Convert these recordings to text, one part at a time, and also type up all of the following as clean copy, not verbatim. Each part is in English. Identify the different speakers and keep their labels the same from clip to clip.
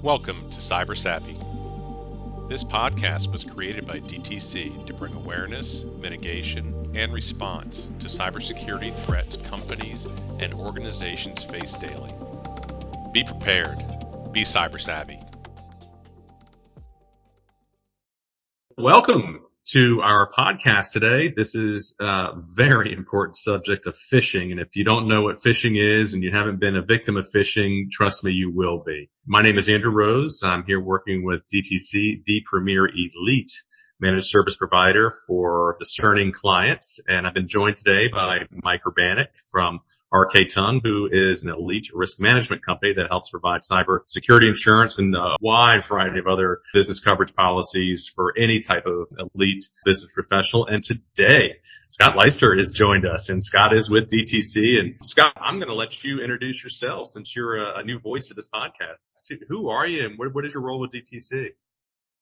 Speaker 1: Welcome to Cyber Savvy. This podcast was created by DTC to bring awareness, mitigation, and response to cybersecurity threats companies and organizations face daily. Be prepared. Be cyber savvy. Welcome to our podcast today. This is a very important subject of phishing. And if you don't know what phishing is and you haven't been a victim of phishing, trust me, you will be. My name is Andrew Rose. I'm here working with DTC, the premier elite managed service provider for discerning clients. And I've been joined today by Mike Urbanek from RK-Tongue, who is an elite risk management company that helps provide cyber security insurance and a wide variety of other business coverage policies for any type of elite business professional. And today, Scott Leister has joined us, and Scott is with DTC. And Scott, I'm going to let you introduce yourself since you're a new voice to this podcast. Who are you, and what is your role with DTC?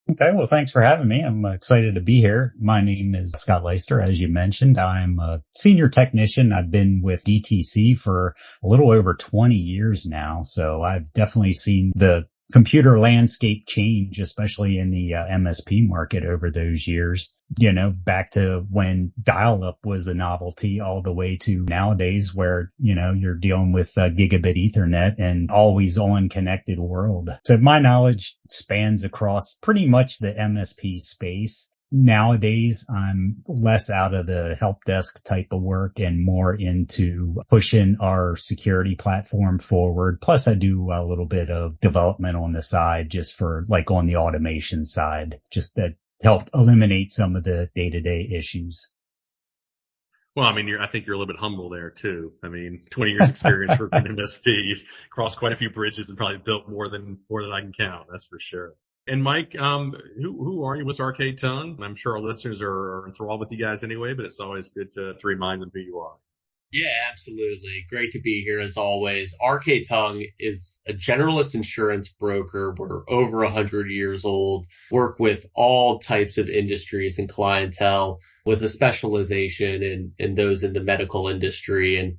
Speaker 2: Okay, well, thanks for having me. I'm excited to be here. My name is Scott Leister, as you mentioned. I'm a senior technician. I've been with DTC for a little over 20 years now, so I've definitely seen the computer landscape change, especially in the MSP market over those years. You know, back to when dial-up was a novelty all the way to nowadays where, you know, you're dealing with gigabit Ethernet and always on connected world. So my knowledge spans across pretty much the MSP space. Nowadays, I'm less out of the help desk type of work and more into pushing our security platform forward. Plus, I do a little bit of development on the side just for like on the automation side, just that help eliminate some of the day-to-day issues.
Speaker 1: Well, I mean, I think you're a little bit humble there too. I mean, 20 years experience working in MSP, you've crossed quite a few bridges and probably built more than I can count. That's for sure. And Mike, who are you? What's RK-Tongue? I'm sure our listeners are enthralled with you guys anyway, but it's always good to remind them who you are.
Speaker 3: Yeah, absolutely. Great to be here as always. RK-Tongue is a generalist insurance broker. We're over 100 years old, work with all types of industries and clientele with a specialization in those in the medical industry and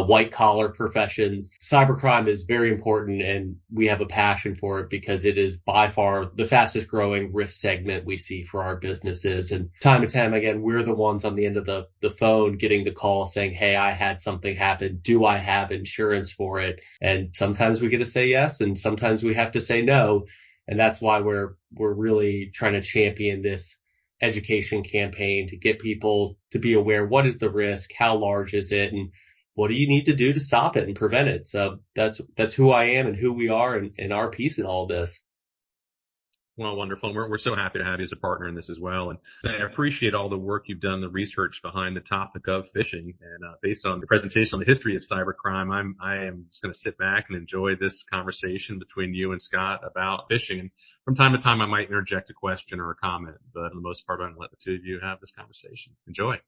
Speaker 3: white collar professions. Cybercrime is very important, and we have a passion for it because it is by far the fastest growing risk segment we see for our businesses. And time and time again, we're the ones on the end of the phone getting the call saying, hey, I had something happen. Do I have insurance for it? And sometimes we get to say yes, and sometimes we have to say no. And that's why we're really trying to champion this education campaign to get people to be aware. What is the risk? How large is it? And what do you need to do to stop it and prevent it? So that's who I am and who we are and our piece in all this.
Speaker 1: Well, wonderful. We're so happy to have you as a partner in this as well. And I appreciate all the work you've done, the research behind the topic of phishing. And based on the presentation on the history of cybercrime, I am just going to sit back and enjoy this conversation between you and Scott about phishing. And from time to time, I might interject a question or a comment, but for the most part, I'm going to let the two of you have this conversation. Enjoy.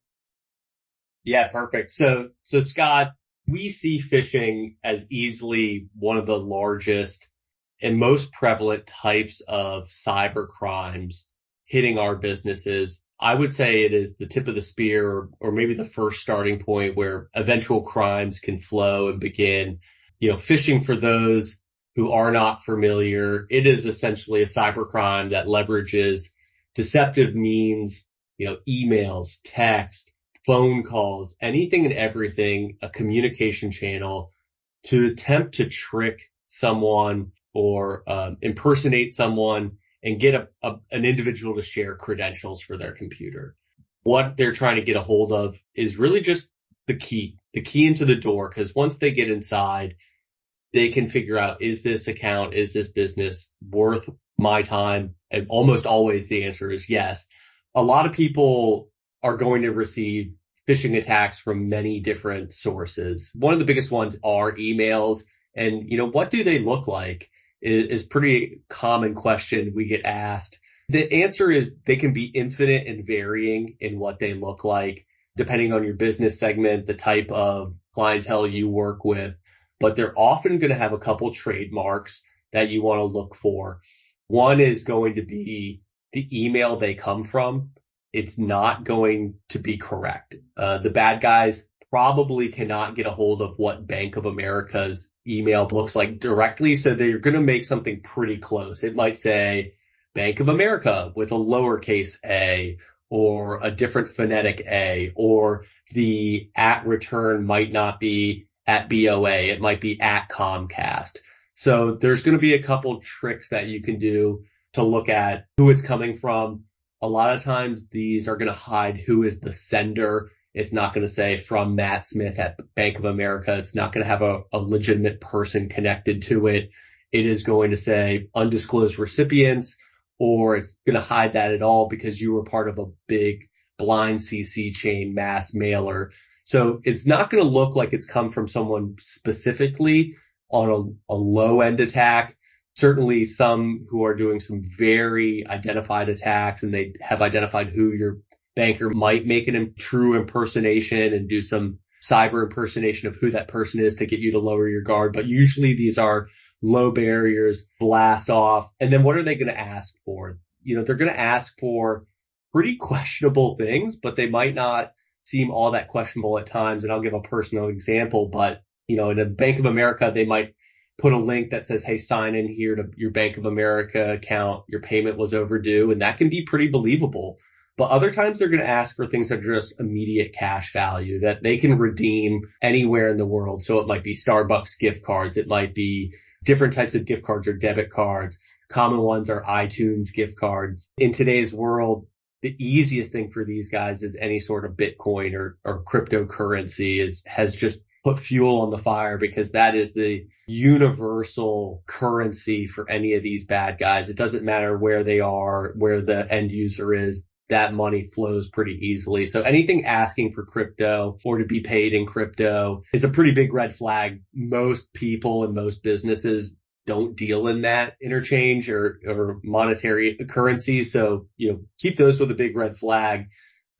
Speaker 3: Yeah, perfect. So Scott, we see phishing as easily one of the largest and most prevalent types of cyber crimes hitting our businesses. I would say it is the tip of the spear or maybe the first starting point where eventual crimes can flow and begin. You know, phishing, for those who are not familiar, it is essentially a cyber crime that leverages deceptive means, you know, emails, text, phone calls, anything and everything, a communication channel to attempt to trick someone or impersonate someone and get an individual to share credentials for their computer. What they're trying to get a hold of is really just the key into the door, because once they get inside, they can figure out, is this account, is this business worth my time? And almost always the answer is yes. A lot of people are going to receive phishing attacks from many different sources. One of the biggest ones are emails. And, you know, what do they look like is pretty common question we get asked. The answer is they can be infinite and varying in what they look like, depending on your business segment, the type of clientele you work with. But they're often going to have a couple trademarks that you want to look for. One is going to be the email they come from. It's not going to be correct. The bad guys probably cannot get a hold of what Bank of America's email looks like directly. So they're going to make something pretty close. It might say Bank of America with a lowercase a or a different phonetic a, or the at return might not be at BOA. It might be at Comcast. So there's going to be a couple tricks that you can do to look at who it's coming from. A lot of times these are going to hide who is the sender. It's not going to say from Matt Smith at Bank of America. It's not going to have a legitimate person connected to it. It is going to say undisclosed recipients, or it's going to hide that at all because you were part of a big blind CC chain mass mailer. So it's not going to look like it's come from someone specifically on a low end attack. Certainly some who are doing some very identified attacks, and they have identified who your banker might make a true impersonation and do some cyber impersonation of who that person is to get you to lower your guard. But usually these are low barriers, blast off. And then what are they going to ask for? They're going to ask for pretty questionable things, but they might not seem all that questionable at times. And I'll give a personal example, but in a Bank of America, they might put a link that says, hey, sign in here to your Bank of America account. Your payment was overdue. And that can be pretty believable. But other times they're going to ask for things that are just immediate cash value that they can redeem anywhere in the world. So it might be Starbucks gift cards. It might be different types of gift cards or debit cards. Common ones are iTunes gift cards. In today's world, the easiest thing for these guys is any sort of Bitcoin or cryptocurrency has just put fuel on the fire, because that is the universal currency for any of these bad guys. It doesn't matter where they are, where the end user is. That money flows pretty easily. So anything asking for crypto or to be paid in crypto is a pretty big red flag. Most people and most businesses don't deal in that interchange or monetary currency. So, keep those with a big red flag.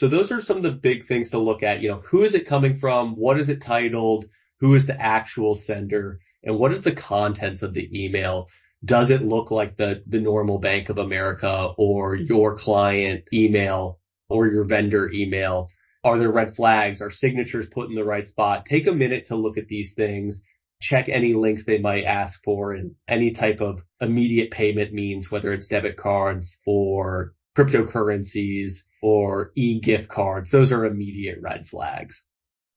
Speaker 3: So those are some of the big things to look at. Who is it coming from? What is it titled? Who is the actual sender? And what is the contents of the email? Does it look like the normal Bank of America or your client email or your vendor email? Are there red flags? Are signatures put in the right spot? Take a minute to look at these things. Check any links they might ask for and any type of immediate payment means, whether it's debit cards or cryptocurrencies or e-gift cards. Those are immediate red flags.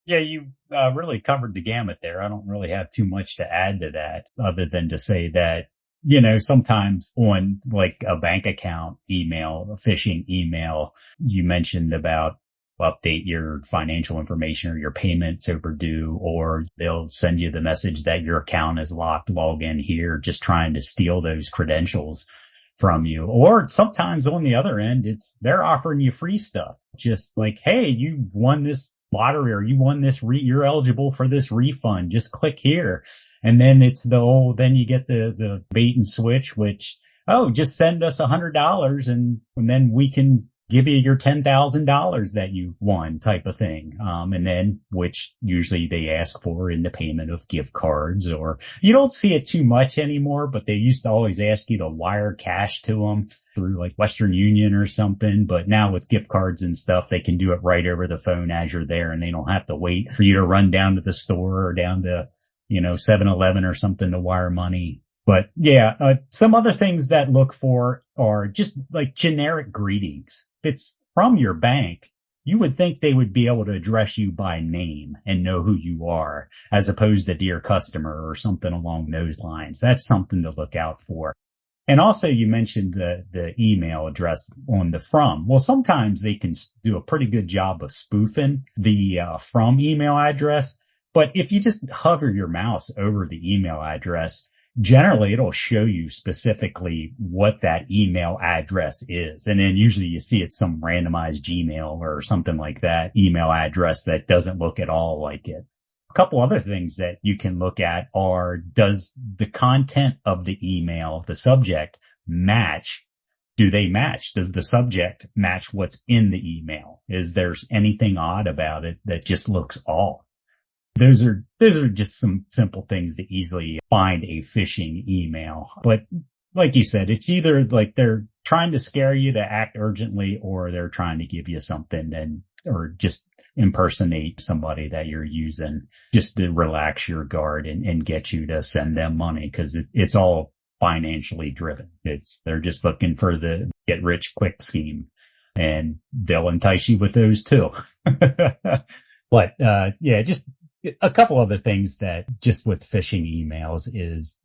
Speaker 2: Yeah, you really covered the gamut there. I don't really have too much to add to that other than to say that, sometimes on like a bank account email, a phishing email, you mentioned about update your financial information or your payments overdue, or they'll send you the message that your account is locked, log in here, just trying to steal those credentials from you. Or sometimes on the other end, they're offering you free stuff. Just like, hey, you won this lottery or you won this, you're eligible for this refund. Just click here. And then it's then you get the bait and switch, which, just send us $100 and then we can give you your $10,000 that you won type of thing. And then, which usually they ask for in the payment of gift cards, or you don't see it too much anymore, but they used to always ask you to wire cash to them through like Western Union or something. But now with gift cards and stuff, they can do it right over the phone as you're there, and they don't have to wait for you to run down to the store or down to, 7-Eleven or something to wire money. But yeah, some other things that look for are just like generic greetings. If it's from your bank, you would think they would be able to address you by name and know who you are, as opposed to dear customer or something along those lines. That's something to look out for. And also you mentioned the email address on the from. Well, sometimes they can do a pretty good job of spoofing the from email address. But if you just hover your mouse over the email address, generally it'll show you specifically what that email address is. And then usually you see it's some randomized Gmail or something like that email address that doesn't look at all like it. A couple other things that you can look at are, does the content of the email, the subject, match? Do they match? Does the subject match what's in the email? Is there anything odd about it that just looks off? Those are just some simple things to easily find a phishing email. But like you said, it's either like they're trying to scare you to act urgently, or they're trying to give you something or just impersonate somebody that you're using just to relax your guard and get you to send them money, because it's all financially driven. They're just looking for the get rich quick scheme, and they'll entice you with those too. But, yeah, just a couple other things that just with phishing emails is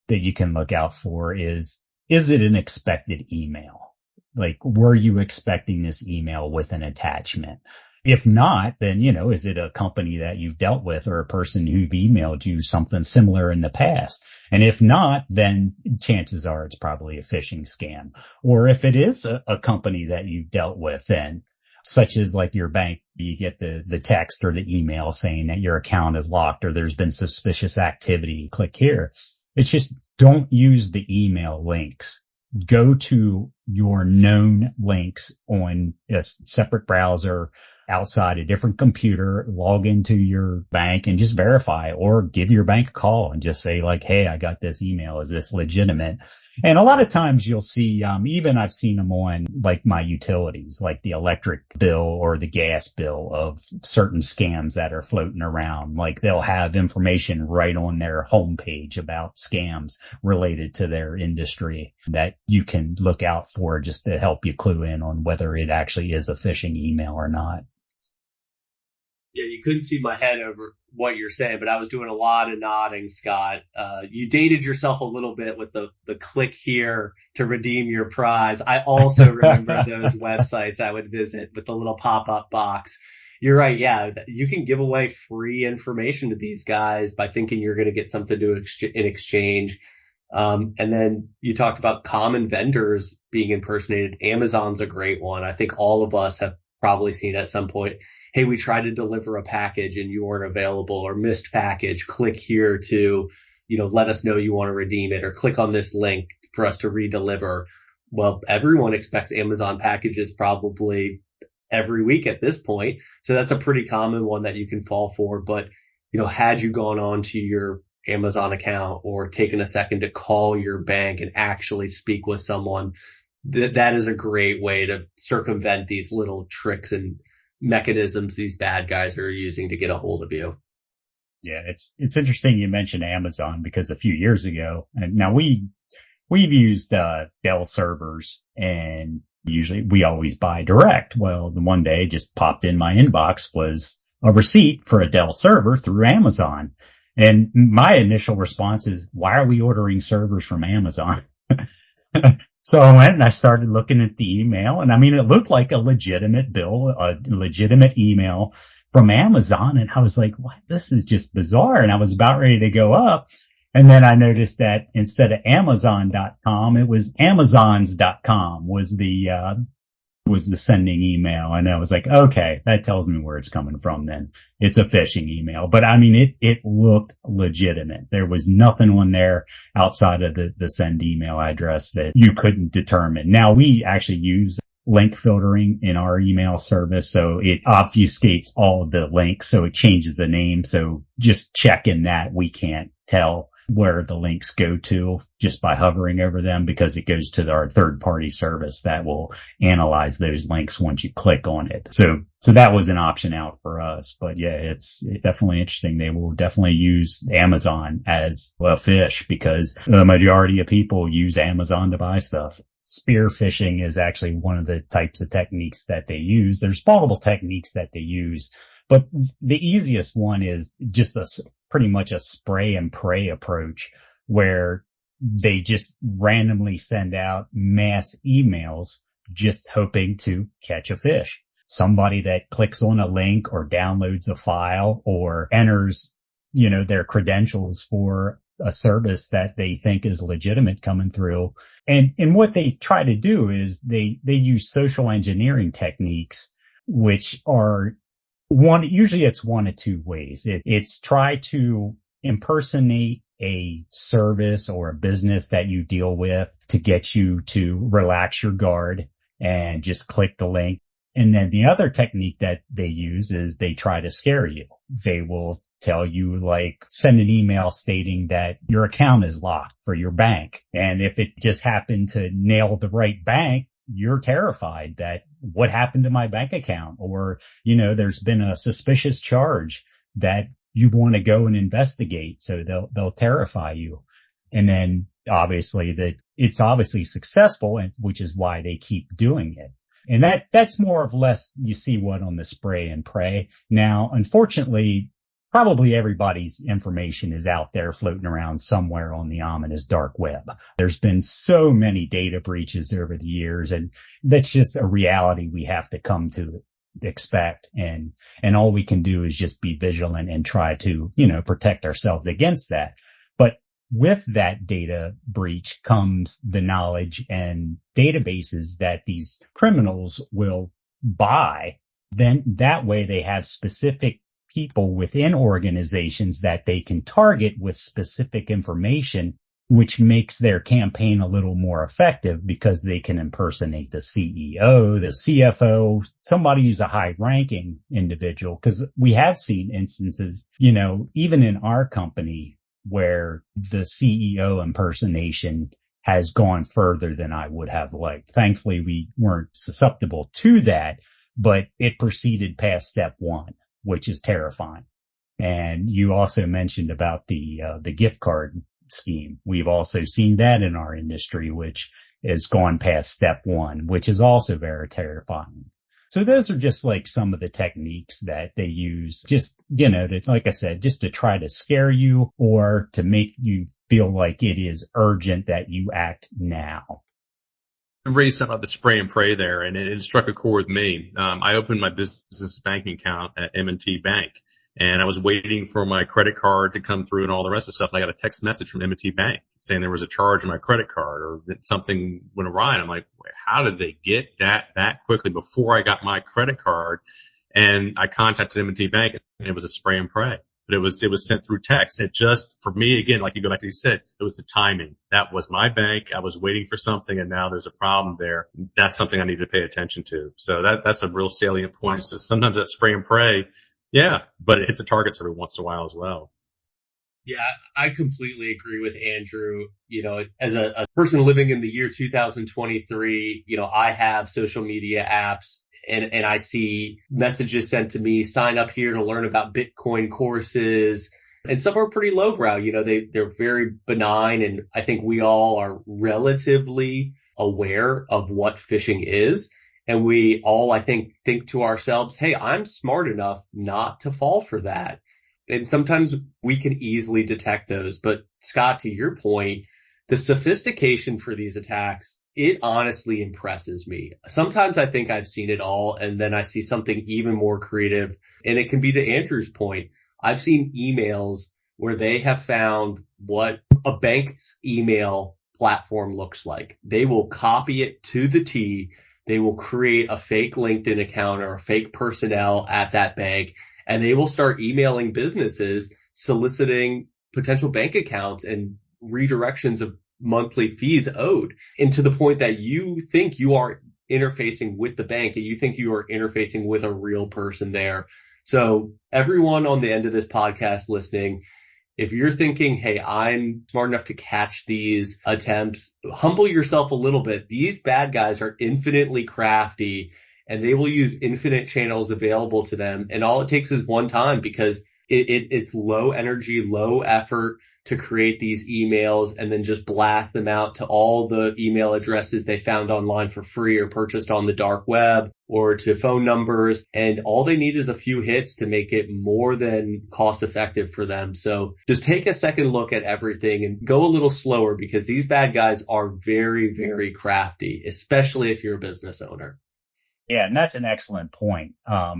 Speaker 2: that you can look out for is it an expected email? Like, were you expecting this email with an attachment? If not, then, is it a company that you've dealt with or a person who've emailed you something similar in the past? And if not, then chances are it's probably a phishing scam. Or if it is a company that you've dealt with, then such as like your bank, you get the text or the email saying that your account is locked or there's been suspicious activity, click here. It's just don't use the email links. Go to your known links on a separate browser outside a different computer, log into your bank and just verify, or give your bank a call and just say like, hey, I got this email. Is this legitimate? And a lot of times you'll see, even I've seen them on like my utilities, like the electric bill or the gas bill of certain scams that are floating around. Like they'll have information right on their homepage about scams related to their industry that you can look out for just to help you clue in on whether it actually is a phishing email or not.
Speaker 3: Yeah, you couldn't see my head over what you're saying, but I was doing a lot of nodding, Scott. You dated yourself a little bit with the click here to redeem your prize. I also remember those websites I would visit with the little pop-up box. You're right. Yeah, you can give away free information to these guys by thinking you're going to get something in exchange. And then you talked about common vendors being impersonated. Amazon's a great one. I think all of us have probably seen at some point, hey, we tried to deliver a package and you weren't available, or missed package. Click here to, let us know you want to redeem it, or click on this link for us to redeliver. Well, everyone expects Amazon packages probably every week at this point. So that's a pretty common one that you can fall for. But, had you gone on to your Amazon account or taken a second to call your bank and actually speak with someone, that is a great way to circumvent these little tricks and mechanisms these bad guys are using to get a hold of you.
Speaker 2: Yeah, it's interesting you mentioned Amazon, because a few years ago, and now we've used Dell servers, and usually we always buy direct. Well, the one day just popped in my inbox was a receipt for a Dell server through Amazon. And my initial response is, why are we ordering servers from Amazon? So I went and I started looking at the email, and I mean, it looked like a legitimate bill, a legitimate email from Amazon. And I was like, what? This is just bizarre. And I was about ready to go up. And then I noticed that instead of Amazon.com, it was Amazons.com was the sending email. And I was like, okay, that tells me where it's coming from then. It's a phishing email. But I mean, it looked legitimate. There was nothing on there outside of the send email address that you couldn't determine. Now we actually use link filtering in our email service. So it obfuscates all of the links. So it changes the name. So just checking that, we can't tell where the links go to just by hovering over them, because it goes to our third party service that will analyze those links once you click on it. So that was an option out for us. But yeah, it's definitely interesting. They will definitely use Amazon as a fish, because the majority of people use Amazon to buy stuff. Spear phishing is actually one of the types of techniques that they use. There's multiple techniques that they use, but the easiest one is just pretty much a spray and pray approach, where they just randomly send out mass emails just hoping to catch a fish. Somebody that clicks on a link or downloads a file or enters, their credentials for a service that they think is legitimate coming through. And what they try to do is they use social engineering techniques, which are usually it's one of two ways. It's try to impersonate a service or a business that you deal with to get you to relax your guard and just click the link. And then the other technique that they use is they try to scare you. They will tell you, like, send an email stating that your account is locked for your bank. And if it just happened to nail the right bank, you're terrified that what happened to my bank account, or, there's been a suspicious charge that you want to go and investigate. So they'll terrify you. And then obviously that it's obviously successful, and which is why they keep doing it. And that's more or less, you see what on the spray and pray. Now, unfortunately, probably everybody's information is out there floating around somewhere on the ominous dark web. There's been so many data breaches over the years, and that's just a reality we have to come to expect. And all we can do is just be vigilant and try to, protect ourselves against that. But with that data breach comes the knowledge and databases that these criminals will buy. Then that way they have specific people within organizations that they can target with specific information, which makes their campaign a little more effective because they can impersonate the CEO, the CFO, somebody who's a high ranking individual. Because we have seen instances, even in our company, where the CEO impersonation has gone further than I would have liked. Thankfully, we weren't susceptible to that, but it proceeded past step one, which is terrifying. And you also mentioned about the gift card scheme. We've also seen that in our industry, which has gone past step one, which is also very terrifying. So those are just like some of the techniques that they use, just, like I said, just to try to scare you or to make you feel like it is urgent that you act now.
Speaker 1: I raised something about the spray and pray there, and it struck a chord with me. I opened my business banking account at M&T Bank, and I was waiting for my credit card to come through and all the rest of the stuff. And I got a text message from M&T Bank saying there was a charge on my credit card or that something went awry. And I'm like, how did they get that quickly before I got my credit card? And I contacted M&T Bank, and it was a spray and pray. But it was sent through text. It just, for me, again, like you go back to you said, it was the timing. That was my bank. I was waiting for something, and now there's a problem there. That's something I need to pay attention to. So that's a real salient point. So sometimes that spray and pray, yeah, but it hits the targets every once in a while as well.
Speaker 3: Yeah, I completely agree with Andrew. As a person living in the year 2023, I have social media apps, and I see messages sent to me, sign up here to learn about Bitcoin courses. And some are pretty lowbrow. They're very benign. And I think we all are relatively aware of what phishing is. And we all, I think to ourselves, hey, I'm smart enough not to fall for that. And sometimes we can easily detect those. But Scott, to your point, the sophistication for these attacks, it honestly impresses me. Sometimes I think I've seen it all, and then I see something even more creative. And it can be to Andrew's point. I've seen emails where they have found what a bank's email platform looks like. They will copy it to the T. They will create a fake LinkedIn account or a fake personnel at that bank, and they will start emailing businesses soliciting potential bank accounts and redirections of monthly fees owed, and to the point that you think you are interfacing with the bank and you think you are interfacing with a real person there. So everyone on the end of this podcast listening, if you're thinking, hey, I'm smart enough to catch these attempts, humble yourself a little bit. These bad guys are infinitely crafty, and they will use infinite channels available to them. And all it takes is one time, because it's low energy, low effort to create these emails and then just blast them out to all the email addresses they found online for free or purchased on the dark web, or to phone numbers. And all they need is a few hits to make it more than cost effective for them. So just take a second look at everything and go a little slower, because these bad guys are very, very crafty, especially if you're a business owner.
Speaker 2: Yeah, and that's an excellent point.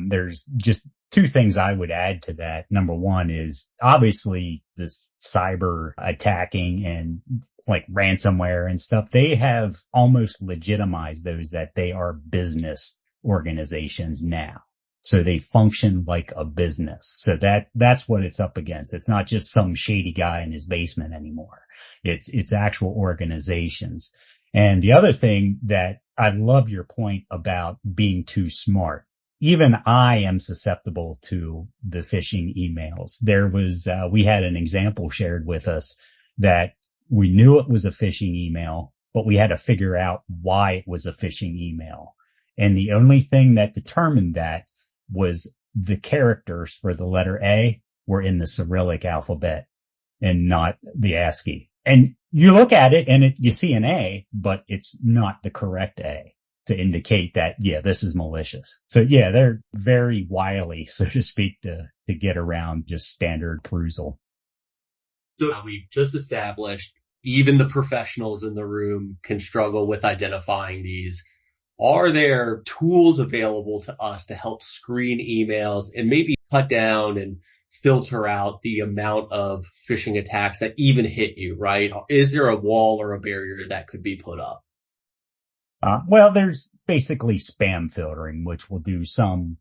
Speaker 2: There's just two things I would add to that. Number one is obviously this cyber attacking and like ransomware and stuff. They have almost legitimized those, that they are business organizations now. So they function like a business. So that's what it's up against. It's not just some shady guy in his basement anymore. It's actual organizations. And the other thing that I love your point about being too smart. Even I am susceptible to the phishing emails. There was, we had an example shared with us that we knew it was a phishing email. but we had to figure out why it was a phishing email. And the only thing that determined that was the characters for the letter A were in the Cyrillic alphabet and not the ASCII. And you look at it and you see an A, but it's not the correct A to indicate that, yeah, this is malicious. So yeah, they're very wily, so to speak, to get around just standard perusal.
Speaker 3: So we just established even the professionals in the room can struggle with identifying these. Are there tools available to us to help screen emails and maybe cut down and filter out the amount of phishing attacks that even hit you, right? Is there a wall or a barrier that could be put up?
Speaker 2: Well, there's basically spam filtering, which will do some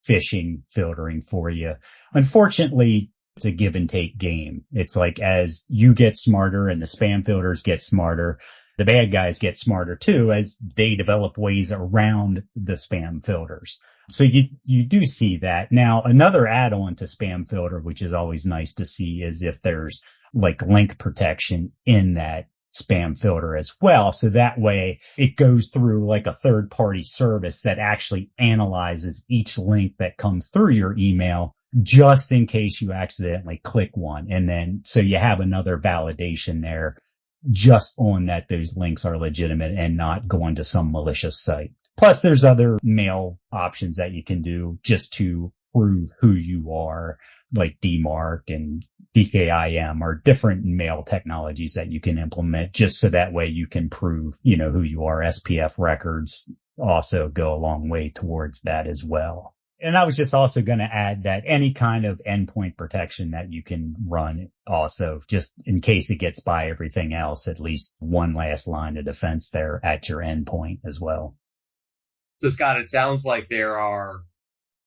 Speaker 2: phishing filtering for you. Unfortunately, it's a give and take game. It's like as you get smarter and the spam filters get smarter, the bad guys get smarter too as they develop ways around the spam filters. So you do see that. Now, another add-on to spam filter, which is always nice to see, is if there's like link protection in that spam filter as well. So that way it goes through like a third party service that actually analyzes each link that comes through your email just in case you accidentally click one. And then so you have another validation there just on that those links are legitimate and not going to some malicious site. Plus there's other mail options that you can do just to prove who you are, like DMARC and DKIM or different mail technologies that you can implement just so that way you can prove, who you are. SPF records also go a long way towards that as well. And I was just also going to add that any kind of endpoint protection that you can run also, just in case it gets by everything else, at least one last line of defense there at your endpoint as well.
Speaker 3: So Scott, it sounds like there are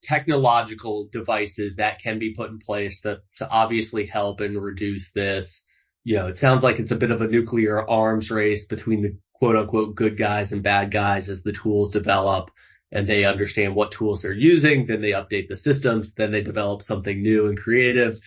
Speaker 3: technological devices that can be put in place to obviously help and reduce this. It sounds like it's a bit of a nuclear arms race between the quote unquote good guys and bad guys as the tools develop and they understand what tools they're using. Then they update the systems. Then they develop something new and creative,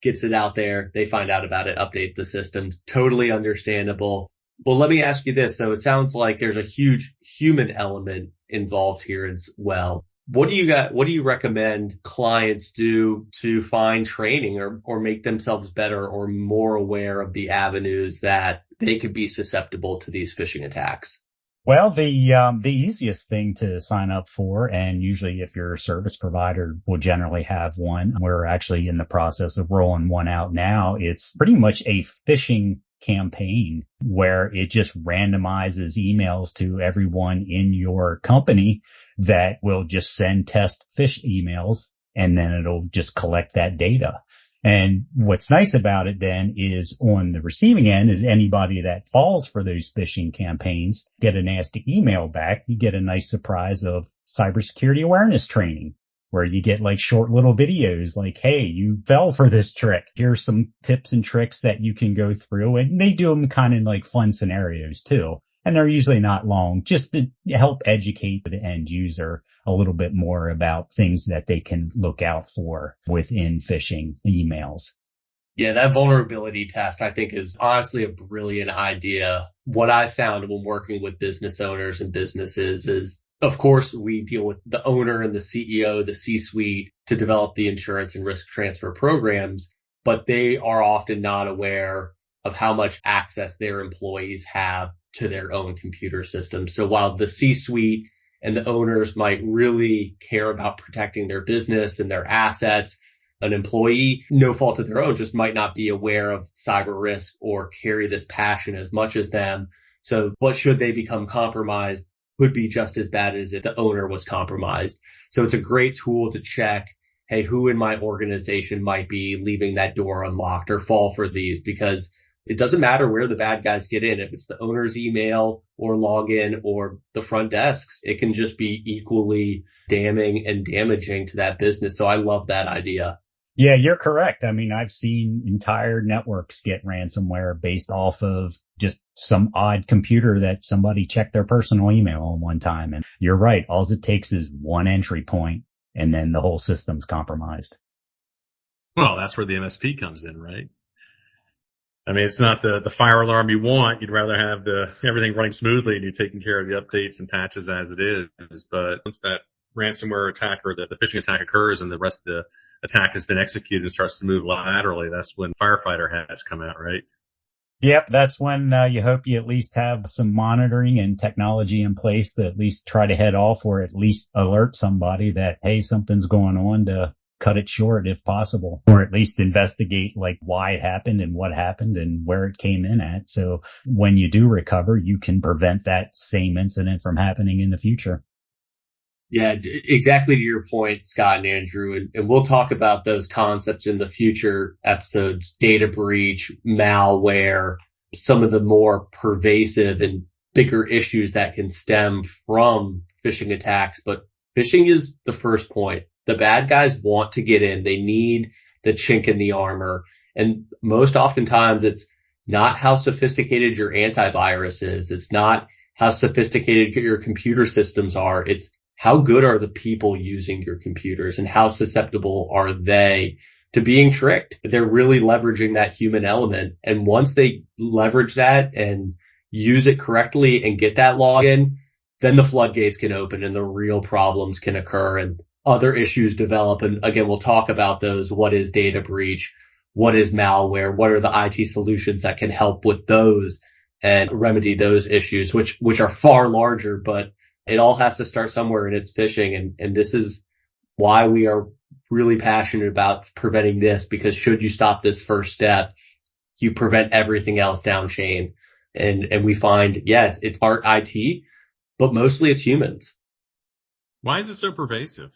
Speaker 3: gets it out there. They find out about it, update the systems. Totally understandable. Well, let me ask you this. So it sounds like there's a huge human element involved here as well. What do you recommend clients do to find training or make themselves better or more aware of the avenues that they could be susceptible to these phishing attacks?
Speaker 2: Well, the easiest thing to sign up for, and usually if you're a service provider, will generally have one. We're actually in the process of rolling one out now. It's pretty much a phishing campaign where it just randomizes emails to everyone in your company that will just send test phish emails, and then it'll just collect that data. And what's nice about it then is on the receiving end is anybody that falls for those phishing campaigns get a nasty email back. You get a nice surprise of cybersecurity awareness training where you get like short little videos like, hey, you fell for this trick. Here's some tips and tricks that you can go through. And they do them kind of like fun scenarios too. And they're usually not long, just to help educate the end user a little bit more about things that they can look out for within phishing emails.
Speaker 3: Yeah, that vulnerability test, I think, is honestly a brilliant idea. What I found when working with business owners and businesses is, of course, we deal with the owner and the CEO, the C-suite to develop the insurance and risk transfer programs, but they are often not aware of how much access their employees have to their own computer system. So while the C-suite and the owners might really care about protecting their business and their assets, an employee, no fault of their own, just might not be aware of cyber risk or carry this passion as much as them. So what should they become compromised could be just as bad as if the owner was compromised. So it's a great tool to check, hey, who in my organization might be leaving that door unlocked or fall for these, because it doesn't matter where the bad guys get in. If it's the owner's email or login or the front desks, it can just be equally damning and damaging to that business. So I love that idea.
Speaker 2: Yeah, you're correct. I mean, I've seen entire networks get ransomware based off of just some odd computer that somebody checked their personal email on one time. And you're right. All it takes is one entry point and then the whole system's compromised.
Speaker 1: Well, that's where the MSP comes in, right? I mean, it's not the fire alarm you want. You'd rather have everything running smoothly and you're taking care of the updates and patches as it is. But once that ransomware attack or the phishing attack occurs and the rest of the attack has been executed and starts to move laterally, that's when firefighter hats come out, right?
Speaker 2: Yep, that's when you hope you at least have some monitoring and technology in place to at least try to head off or at least alert somebody that, hey, something's going on, to cut it short if possible, or at least investigate like why it happened and what happened and where it came in at. So when you do recover, you can prevent that same incident from happening in the future.
Speaker 3: Yeah, exactly to your point, Scott and Andrew, and we'll talk about those concepts in the future episodes: data breach, malware, some of the more pervasive and bigger issues that can stem from phishing attacks. But phishing is the first point. The bad guys want to get in. They need the chink in the armor. And most oftentimes it's not how sophisticated your antivirus is. It's not how sophisticated your computer systems are. It's how good are the people using your computers and how susceptible are they to being tricked? They're really leveraging that human element. And once they leverage that and use it correctly and get that login, then the floodgates can open and the real problems can occur and other issues develop. And again, we'll talk about those. What is data breach? What is malware? What are the IT solutions that can help with those and remedy those issues, which are far larger, but it all has to start somewhere, and it's phishing. And this is why we are really passionate about preventing this, because should you stop this first step, you prevent everything else down chain. And we find, yeah, it's part IT, but mostly it's humans.
Speaker 1: Why is it so pervasive?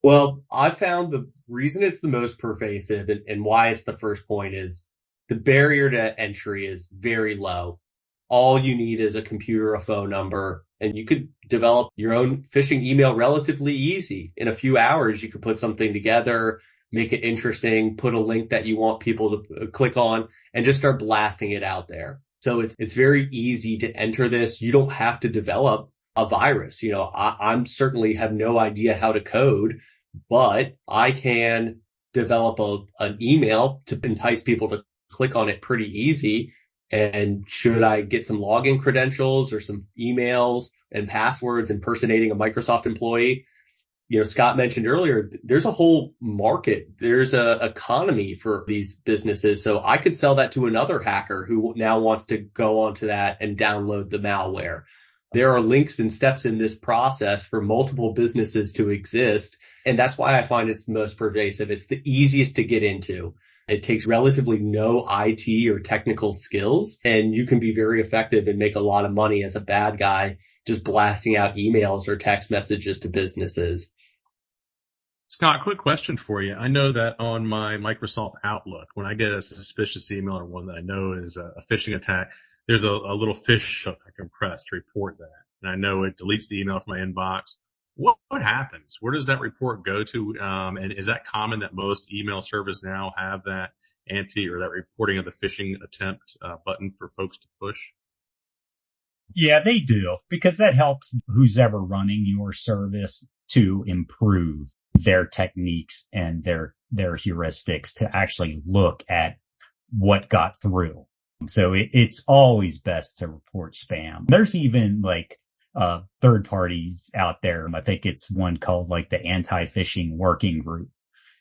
Speaker 3: Well, I found the reason it's the most pervasive and why it's the first point is the barrier to entry is very low. All you need is a computer, a phone number, and you could develop your own phishing email relatively easy. In a few hours, you could put something together, make it interesting, put a link that you want people to click on, and just start blasting it out there. So it's very easy to enter this. You don't have to develop a virus. You know, I'm certainly have no idea how to code, but I can develop an email to entice people to click on it pretty easy. And should I get some login credentials or some emails and passwords impersonating a Microsoft employee? You know, Scott mentioned earlier, there's a whole market. There's a economy for these businesses. So I could sell that to another hacker who now wants to go onto that and download the malware. There are links and steps in this process for multiple businesses to exist. And that's why I find it's the most pervasive. It's the easiest to get into. It takes relatively no IT or technical skills, and you can be very effective and make a lot of money as a bad guy just blasting out emails or text messages to businesses.
Speaker 1: Scott, quick question for you. I know that on my Microsoft Outlook, when I get a suspicious email or one that I know is a phishing attack, there's a little fish hook I can press to report that. And I know it deletes the email from my inbox. What happens? Where does that report go to? And is that common that most email servers now have that or that reporting of the phishing attempt button for folks to push?
Speaker 2: Yeah, they do, because that helps who's ever running your service to improve their techniques and their heuristics to actually look at what got through. So it's always best to report spam. There's even like third parties out there. I think it's one called like the Anti-Phishing Working Group.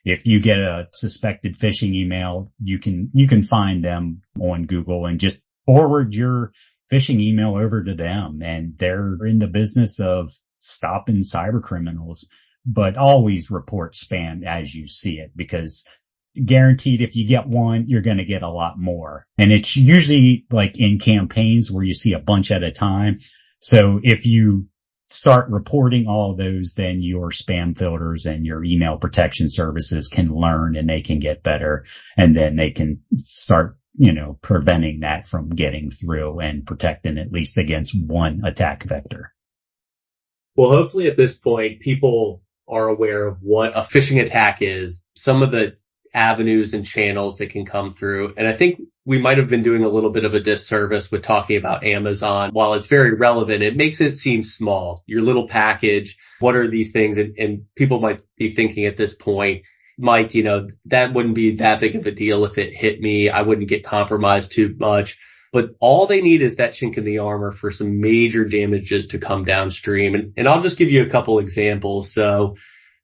Speaker 2: If you get a suspected phishing email, you can find them on Google and just forward your phishing email over to them. And they're in the business of stopping cybercriminals, but always report spam as you see it, because guaranteed if you get one, you're going to get a lot more. And it's usually like in campaigns where you see a bunch at a time. So if you start reporting all of those, then your spam filters and your email protection services can learn and they can get better. And then they can start, preventing that from getting through and protecting at least against one attack vector.
Speaker 3: Well, hopefully at this point, people are aware of what a phishing attack is, some of the avenues and channels that can come through. And I think we might have been doing a little bit of a disservice with talking about Amazon. While it's very relevant, it makes it seem small. Your little package, what are these things? And people might be thinking at this point, Mike, that wouldn't be that big of a deal if it hit me. I wouldn't get compromised too much. But all they need is that chink in the armor for some major damages to come downstream. And I'll just give you a couple examples. So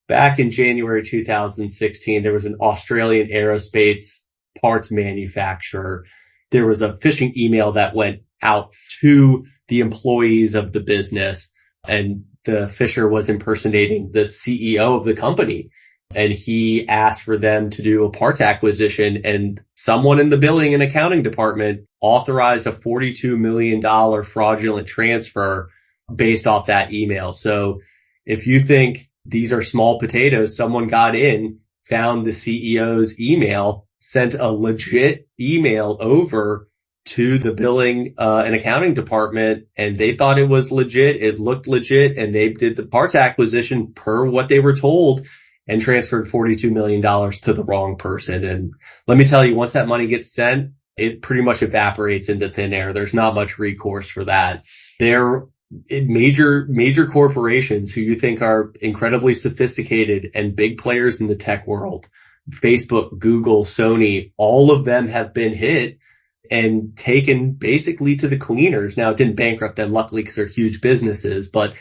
Speaker 3: back in January 2016, there was an Australian aerospace parts manufacturer. There was a phishing email that went out to the employees of the business, and the phisher was impersonating the CEO of the company. And he asked for them to do a parts acquisition, and someone in the billing and accounting department authorized a $42 million fraudulent transfer based off that email. So if you think these are small potatoes, someone got in, found the CEO's email, sent a legit email over to the billing and accounting department, and they thought it was legit. It looked legit, and they did the parts acquisition per what they were told and transferred $42 million to the wrong person. And let me tell you, once that money gets sent, it pretty much evaporates into thin air. There's not much recourse for that. They're major corporations who you think are incredibly sophisticated and big players in the tech world. Facebook, Google, Sony, all of them have been hit and taken basically to the cleaners. Now, it didn't bankrupt them, luckily, because they're huge businesses, but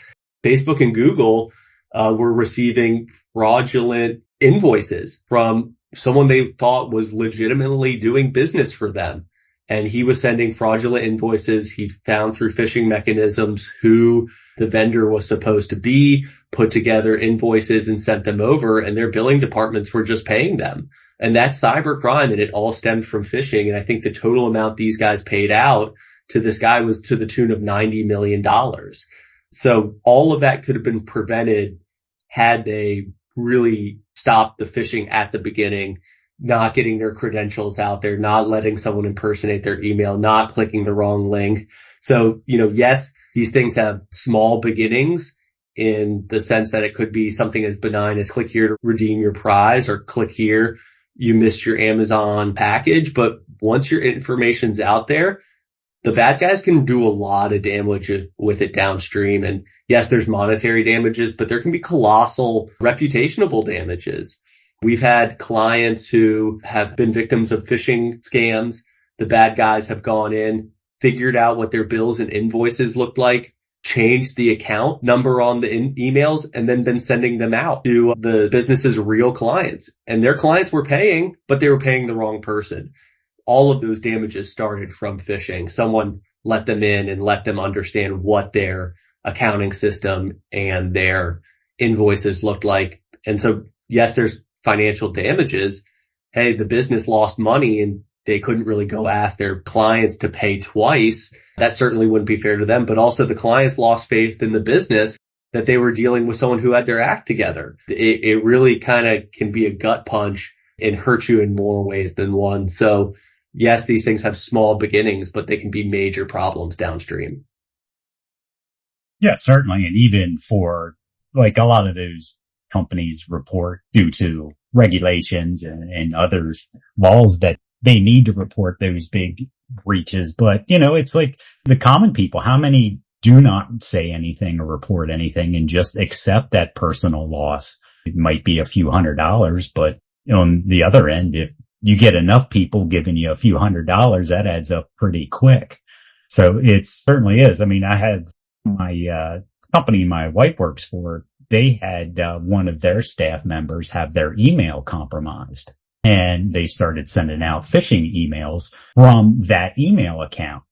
Speaker 3: Facebook and Google were receiving fraudulent invoices from someone they thought was legitimately doing business for them. And he was sending fraudulent invoices. He found through phishing mechanisms who the vendor was supposed to be, put together invoices and sent them over, and their billing departments were just paying them. And that's cybercrime, and it all stemmed from phishing. And I think the total amount these guys paid out to this guy was to the tune of $90 million. So all of that could have been prevented had they really stopped the phishing at the beginning, not getting their credentials out there, not letting someone impersonate their email, not clicking the wrong link. So, yes, these things have small beginnings in the sense that it could be something as benign as click here to redeem your prize, or click here, you missed your Amazon package. But once your information's out there, the bad guys can do a lot of damage with it downstream. And yes, there's monetary damages, but there can be colossal reputational damages. We've had clients who have been victims of phishing scams. The bad guys have gone in, figured out what their bills and invoices looked like, changed the account number on the emails, and then been sending them out to the business's real clients. And their clients were paying, but they were paying the wrong person. All of those damages started from phishing. Someone let them in and let them understand what their accounting system and their invoices looked like. And so, yes, there's financial damages. Hey, the business lost money and they couldn't really go ask their clients to pay twice. That certainly wouldn't be fair to them. But also the clients lost faith in the business that they were dealing with someone who had their act together. It really kind of can be a gut punch and hurt you in more ways than one. So yes, these things have small beginnings, but they can be major problems downstream.
Speaker 2: Yeah, certainly. And even for like a lot of those companies report due to regulations and other laws that they need to report those big breaches. But, it's like the common people, how many do not say anything or report anything and just accept that personal loss? It might be a few $100s, but on the other end, if you get enough people giving you a few $100s, that adds up pretty quick. So it certainly is. I mean, I had my company my wife works for, they had one of their staff members have their email compromised, and they started sending out phishing emails from that email account.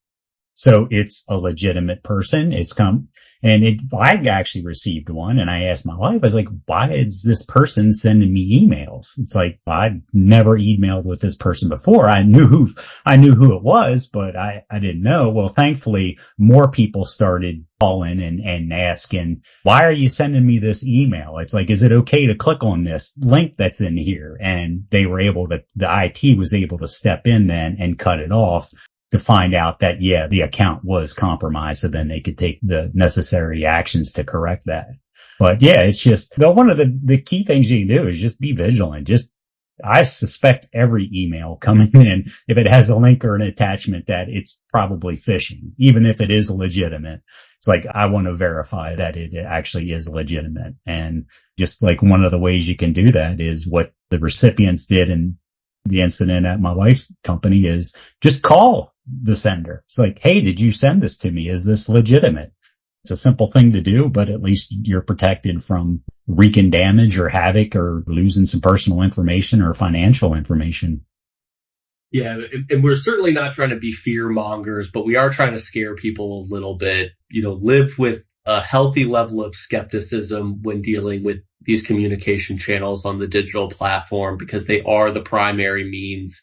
Speaker 2: So it's a legitimate person. I actually received one, and I asked my wife, I was like, why is this person sending me emails? It's like, I've never emailed with this person before. I knew who it was, but I didn't know. Well, thankfully more people started calling and asking, why are you sending me this email? It's like, is it okay to click on this link that's in here? And the IT was able to step in then and cut it off, to find out that, yeah, the account was compromised, so then they could take the necessary actions to correct that. But yeah, it's just, one of the key things you can do is just be vigilant. I suspect every email coming in, if it has a link or an attachment, that it's probably phishing, even if it is legitimate. It's like, I want to verify that it actually is legitimate. And just like one of the ways you can do that is what the recipients did in the incident at my wife's company is just call the sender. It's like, hey, did you send this to me? Is this legitimate? It's a simple thing to do, but at least you're protected from wreaking damage or havoc or losing some personal information or financial information.
Speaker 3: Yeah, and we're certainly not trying to be fear mongers, but we are trying to scare people a little bit. Live with a healthy level of skepticism when dealing with these communication channels on the digital platform, because they are the primary means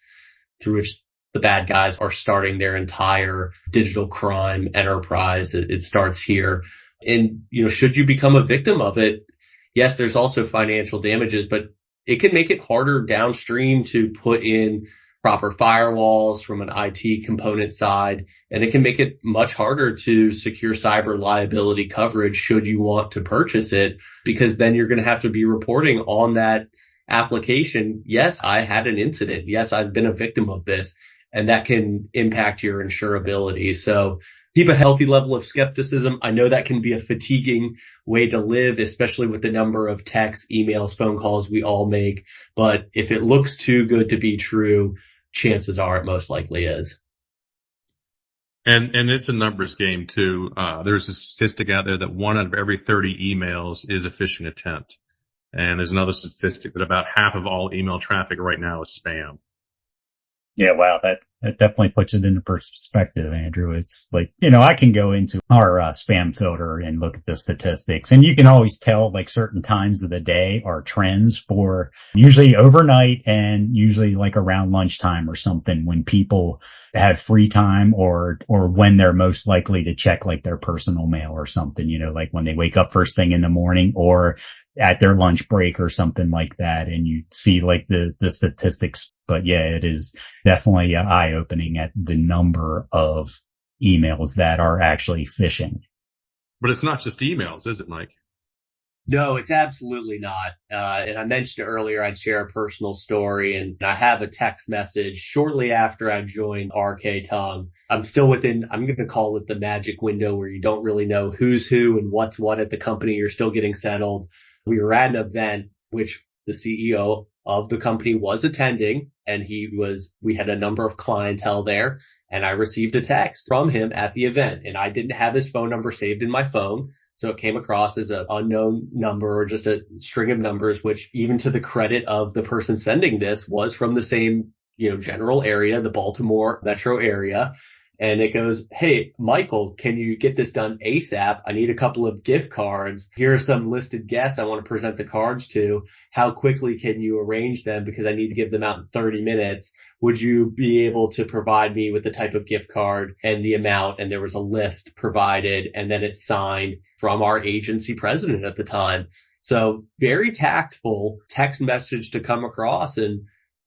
Speaker 3: through which the bad guys are starting their entire digital crime enterprise. It starts here. And, should you become a victim of it, yes, there's also financial damages, but it can make it harder downstream to put in proper firewalls from an IT component side, and it can make it much harder to secure cyber liability coverage should you want to purchase it, because then you're going to have to be reporting on that application. Yes, I had an incident. Yes, I've been a victim of this, and that can impact your insurability. So keep a healthy level of skepticism. I know that can be a fatiguing way to live, especially with the number of texts, emails, phone calls we all make. But if it looks too good to be true, chances are it most likely is.
Speaker 1: And it's a numbers game too. There's a statistic out there that 1 out of every 30 emails is a phishing attempt. And there's another statistic that about half of all email traffic right now is spam.
Speaker 2: Yeah, wow, that definitely puts it into perspective, Andrew. It's like, I can go into our spam filter and look at the statistics, and you can always tell like certain times of the day are trends for usually overnight and usually like around lunchtime or something, when people have free time or when they're most likely to check like their personal mail or something, like when they wake up first thing in the morning or at their lunch break or something like that. And you see like the statistics, but yeah, it is definitely eye-opening at the number of emails that are actually phishing.
Speaker 1: But it's not just emails, is it, Mike?
Speaker 3: No, it's absolutely not. And I mentioned earlier I'd share a personal story, and I have a text message shortly after I joined RK Tongue. I'm still within, I'm going to call it the magic window where you don't really know who's who and what's what at the company. You're still getting settled. We were at an event which the CEO of the company was attending, and we had a number of clientele there, and I received a text from him at the event, and I didn't have his phone number saved in my phone. So it came across as an unknown number or just a string of numbers, which, even to the credit of the person sending this, was from the same, general area, the Baltimore metro area. And it goes, hey, Michael, can you get this done ASAP? I need a couple of gift cards. Here are some listed guests I want to present the cards to. How quickly can you arrange them? Because I need to give them out in 30 minutes. Would you be able to provide me with the type of gift card and the amount? And there was a list provided, and then it's signed from our agency president at the time. So very tactful text message to come across. And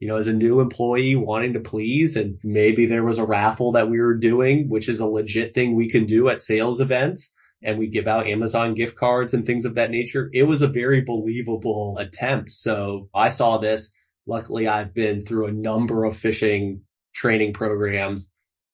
Speaker 3: as a new employee wanting to please, and maybe there was a raffle that we were doing, which is a legit thing we can do at sales events, and we give out Amazon gift cards and things of that nature. It was a very believable attempt. So I saw this. Luckily, I've been through a number of phishing training programs.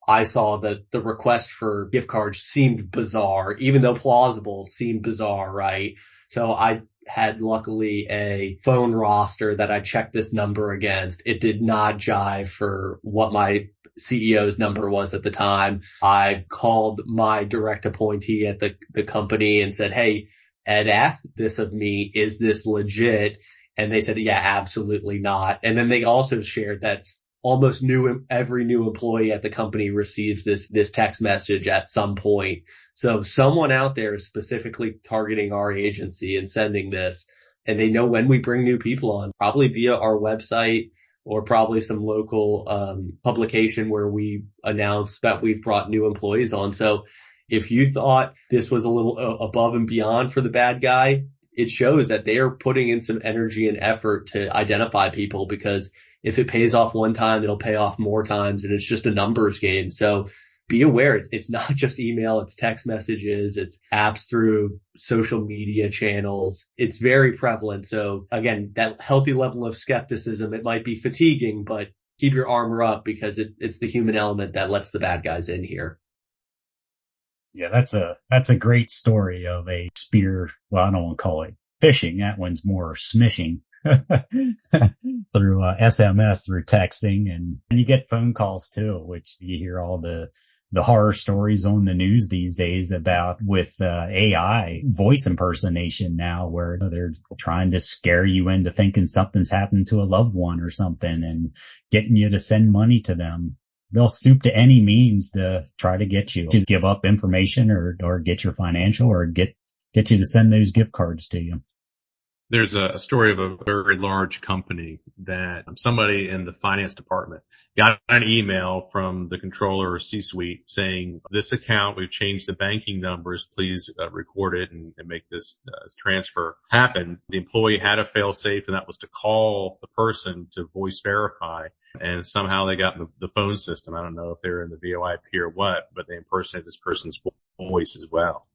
Speaker 3: I saw that the request for gift cards seemed bizarre, even though plausible, seemed bizarre, right? So I had luckily a phone roster that I checked this number against. It did not jive for what my CEO's number was at the time. I called my direct appointee at the company and said, hey, Ed asked this of me. Is this legit? And they said, yeah, absolutely not. And then they also shared that almost every new employee at the company receives this text message at some point. So someone out there is specifically targeting our agency and sending this, and they know when we bring new people on, probably via our website or probably some local publication where we announce that we've brought new employees on. So if you thought this was a little above and beyond for the bad guy, it shows that they are putting in some energy and effort to identify people, because if it pays off one time, it'll pay off more times, and it's just a numbers game. So be aware, it's not just email, it's text messages, it's apps through social media channels. It's very prevalent. So again, that healthy level of skepticism, it might be fatiguing, but keep your armor up, because it's the human element that lets the bad guys in here.
Speaker 2: Yeah, that's a great story of a spear. Well, I don't want to call it phishing. That one's more smishing. through SMS, through texting, and you get phone calls too, which you hear all the horror stories on the news these days about with AI voice impersonation now, where they're trying to scare you into thinking something's happened to a loved one or something and getting you to send money to them. They'll stoop to any means to try to get you to give up information or get your financial or get you to send those gift cards to you.
Speaker 1: There's a story of a very large company that somebody in the finance department got an email from the controller or C-suite saying, this account, we've changed the banking numbers. Please record it and make this transfer happen. The employee had a fail safe, and that was to call the person to voice verify. And somehow they got the phone system. I don't know if they're in the VoIP or what, but they impersonated this person's voice as well.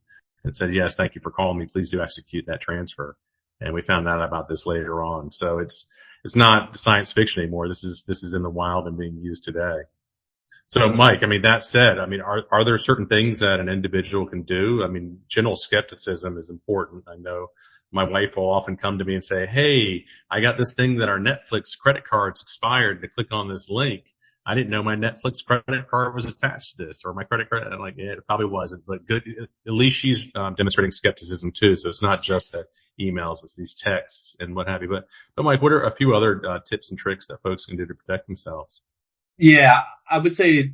Speaker 1: And said, yes, thank you for calling me. Please do execute that transfer. And we found out about this later on. So it's not science fiction anymore. This is in the wild and being used today. So Mike, I mean, that said, I mean, are there certain things that an individual can do? I mean, general skepticism is important. I know my wife will often come to me and say, hey, I got this thing that our Netflix credit card's expired, to click on this link. I didn't know my Netflix credit card was attached to this, or my credit card. I'm like, yeah, it probably wasn't, but good. At least she's demonstrating skepticism too. So it's not just the emails, it's these texts and what have you. But Mike, what are a few other tips and tricks that folks can do to protect themselves?
Speaker 3: Yeah, I would say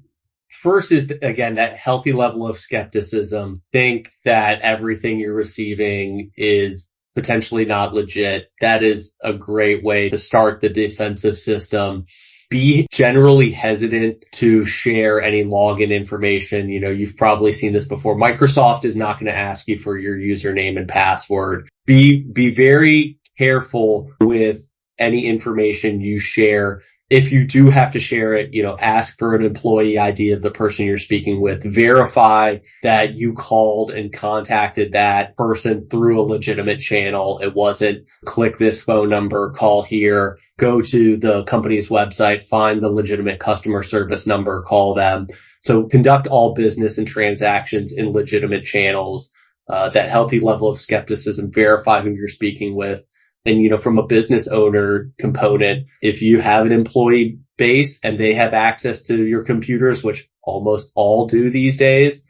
Speaker 3: first is, again, that healthy level of skepticism. Think that everything you're receiving is potentially not legit. That is a great way to start the defensive system. Be generally hesitant to share any login information. You know, you've probably seen this before. Microsoft is not going to ask you for your username and password. Be very careful with any information you share. If you do have to share it, you know, ask for an employee ID of the person you're speaking with. Verify that you called and contacted that person through a legitimate channel. It wasn't click this phone number, call here, go to the company's website, find the legitimate customer service number, call them. So conduct all business and transactions in legitimate channels. That healthy level of skepticism, verify who you're speaking with. And, you know, from a business owner component, if you have an employee base and they have access to your computers, which almost all do these days,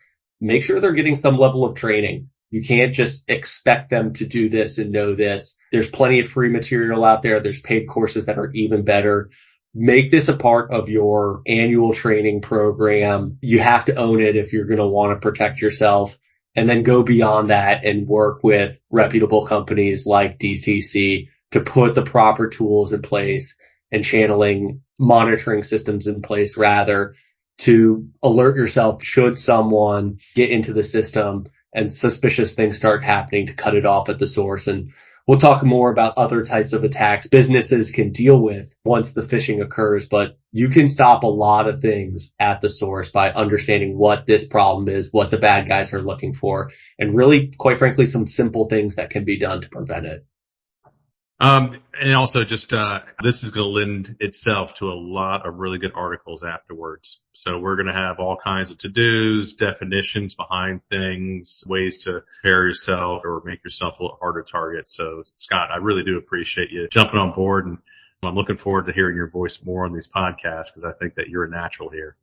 Speaker 3: make sure they're getting some level of training. You can't just expect them to do this and know this. There's plenty of free material out there. There's paid courses that are even better. Make this a part of your annual training program. You have to own it if you're going to want to protect yourself. And then go beyond that and work with reputable companies like DTC to put the proper tools in place and channeling monitoring systems in place, rather, to alert yourself should someone get into the system and suspicious things start happening, to cut it off at the source. And we'll talk more about other types of attacks businesses can deal with once the phishing occurs, but you can stop a lot of things at the source by understanding what this problem is, what the bad guys are looking for, and really, quite frankly, some simple things that can be done to prevent it.
Speaker 1: And also just, this is going to lend itself to a lot of really good articles afterwards. So we're going to have all kinds of to-dos, definitions behind things, ways to prepare yourself or make yourself a little harder to target. So Scott, I really do appreciate you jumping on board, and I'm looking forward to hearing your voice more on these podcasts, because I think that you're a natural here.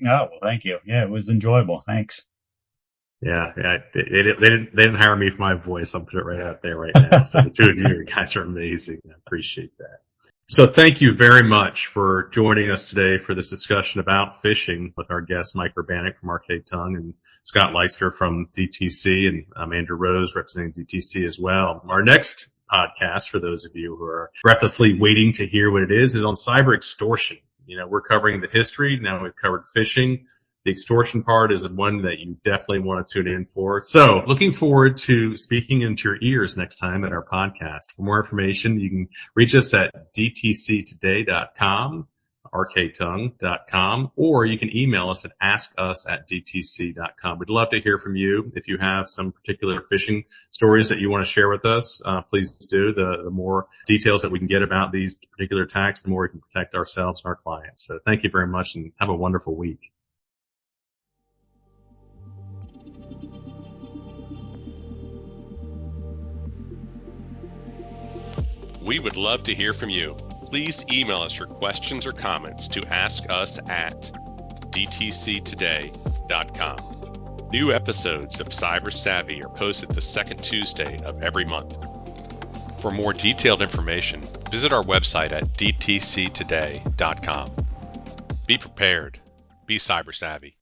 Speaker 2: Oh, well, thank you. Yeah, it was enjoyable. Thanks.
Speaker 1: Yeah. They didn't hire me for my voice. I'll put it right out there right now. So the two of you guys are amazing. I appreciate that. So thank you very much for joining us today for this discussion about phishing with our guest, Mike Urbanek from Arcade Tongue and Scott Leister from DTC, and I'm Andrew Rose representing DTC as well. Our next podcast, for those of you who are breathlessly waiting to hear what it is on cyber extortion. You know, we're covering the history. Now we've covered phishing. The extortion part is one that you definitely want to tune in for. So looking forward to speaking into your ears next time at our podcast. For more information, you can reach us at dtctoday.com, arcadetongue.com, or you can email us at askus@dtc.com. We'd love to hear from you. If you have some particular phishing stories that you want to share with us, please do. The more details that we can get about these particular attacks, the more we can protect ourselves and our clients. So thank you very much, and have a wonderful week.
Speaker 4: We would love to hear from you. Please email us your questions or comments to askus@dtctoday.com. New episodes of Cyber Savvy are posted the second Tuesday of every month. For more detailed information, visit our website at dtctoday.com. Be prepared. Be cyber savvy.